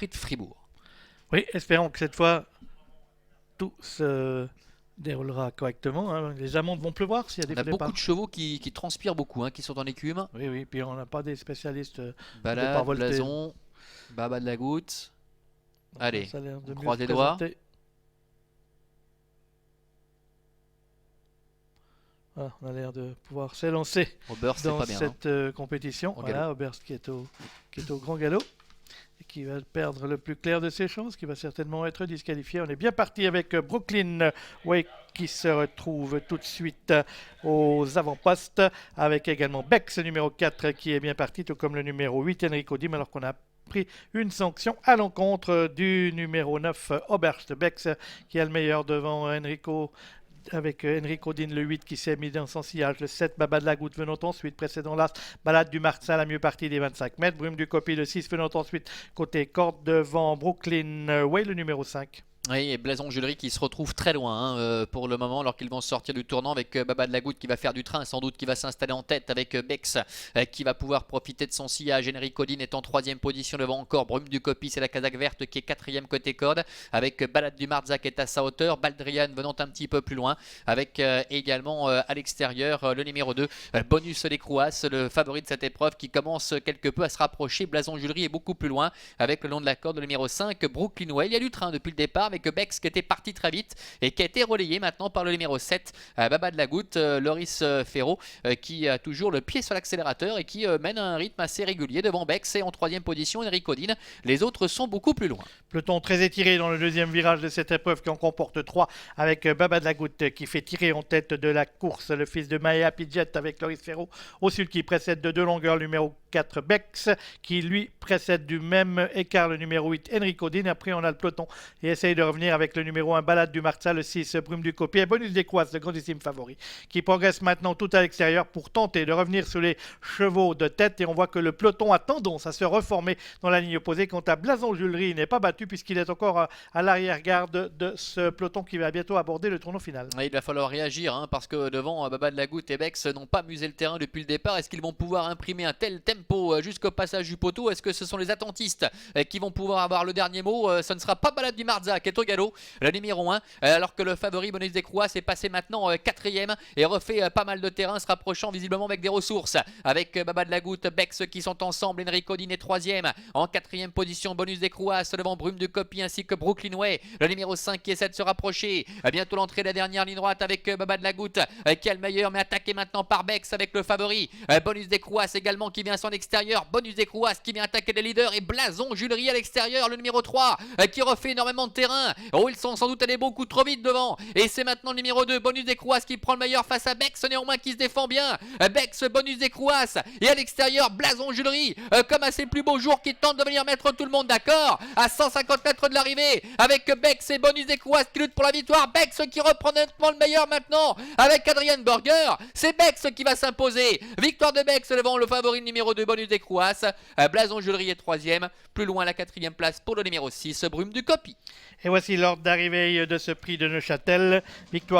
Prix de Fribourg. Oui, espérons que cette fois tout se déroulera correctement, hein. Les amendes vont pleuvoir s'il y a des On a faux beaucoup départs. de chevaux qui transpirent beaucoup, hein, qui sont en écume. Oui, oui, puis on n'a pas des spécialistes au départ Balade, volté. Blason, Baba de la Goutte. Donc là, Allez, ça a l'air de on mieux croise se les doigts. présenter. Voilà, on a l'air de pouvoir s'élancer Oberst, c'est dans pas bien. cette compétition. Au Voilà, galop. Oberst qui est au grand galop et qui va perdre le plus clair de ses chances, qui va certainement être disqualifié. On est bien parti avec Brooklyn Way qui se retrouve tout de suite aux avant-postes, avec également Bex numéro 4 qui est bien parti, tout comme le numéro 8 Enrico Dim, alors qu'on a pris une sanction à l'encontre du numéro 9 Oberst Bex qui a le meilleur devant Enrico, avec Enrico Din le 8 qui s'est mis dans son sillage, le 7 Baba de la Goutte venant ensuite, précédent l'As, Balade du Martin la mieux partie des 25 mètres, Brume du Copy le 6 venant ensuite, côté corde devant Brooklyn Way le numéro 5. Oui, et Blason Julery qui se retrouve très loin, hein, pour le moment, alors qu'ils vont sortir du tournant avec Baba de la Goutte qui va faire du train, sans doute qui va s'installer en tête avec Bex qui va pouvoir profiter de son sillage. Enrico Din est en 3e position devant encore Brume du Copy, c'est la casaque verte qui est 4e côté corde, avec Balade du Marza qui est à sa hauteur, Baldrian venant un petit peu plus loin, avec également à l'extérieur le numéro 2, Bonus des Crouas, le favori de cette épreuve qui commence quelque peu à se rapprocher. Blason Julery est beaucoup plus loin, avec le long de la corde le numéro 5, Brooklyn Way. Il y a du train depuis le départ, avec Bex qui était parti très vite et qui a été relayé maintenant par le numéro 7, Baba de la Goutte, Loris Ferro, qui a toujours le pied sur l'accélérateur et qui mène un rythme assez régulier devant Bex, et en 3e position Enrico Din. Les autres sont beaucoup plus loin. Peloton très étiré dans le deuxième virage de cette épreuve qui en comporte 3, avec Baba de la Goutte qui fait tirer en tête de la course le fils de Maya Pidget avec Loris Ferro au sud qui précède de 2 longueurs le numéro 4 Bex qui lui précède du même écart le numéro 8 Enrico Din. Après on a le peloton et essaye de revenir avec le numéro 1 Balade du Marza, le 6 Brume du Copy et Bonus des Croix, le grandissime favori qui progresse maintenant tout à l'extérieur pour tenter de revenir sur les chevaux de tête. Et on voit que le peloton a tendance à se reformer dans la ligne opposée. Quant à Blason Julery, il n'est pas battu puisqu'il est encore à l'arrière-garde de ce peloton qui va bientôt aborder le tournoi final. Et il va falloir réagir, hein, parce que devant Baba de la Goutte et Bex n'ont pas musé le terrain depuis le départ. Est-ce qu'ils vont pouvoir imprimer un tel tempo jusqu'au passage du poteau? Est-ce que ce sont les attentistes qui vont pouvoir avoir le dernier mot? Ce ne sera pas Balade du Marza qui est au galop, le numéro 1, alors que le favori Bonus des Croix s'est passé maintenant 4e et refait pas mal de terrain, se rapprochant visiblement avec des ressources, avec Baba de la Goutte, Bex qui sont ensemble. Enrico Din est 3e, en 4e position Bonus des Croix devant Brume de Copy ainsi que Brooklyn Way, le numéro 5 qui essaie de se rapprocher. Bientôt l'entrée de la dernière ligne droite avec Baba de la Goutte qui a le meilleur, mais attaqué maintenant par Bex avec le favori Bonus des Croix également qui vient à son extérieur, Bonus des Croix qui vient attaquer les leaders, et Blason Julery à l'extérieur, le numéro 3 qui refait énormément de terrain. Oh, ils sont sans doute allés beaucoup trop vite devant, et c'est maintenant le numéro 2 Bonus des Croix qui prend le meilleur face à Bex, néanmoins qui se défend bien. Bex, Bonus des Croix, et à l'extérieur Blason Julery comme à ses plus beaux jours qui tente de venir mettre tout le monde d'accord à 150 mètres de l'arrivée, avec Bex et Bonus des Croix qui luttent pour la victoire. Bex qui reprend nettement le meilleur maintenant avec Adrien Burger. C'est Bex qui va s'imposer. Victoire de Bex devant le favori numéro 2 Bonus des Croix. Blason Julery est 3e, plus loin la 4e place pour le numéro 6 Brume du Copy. Et voici l'ordre d'arrivée de ce prix de Neuchâtel. Victoire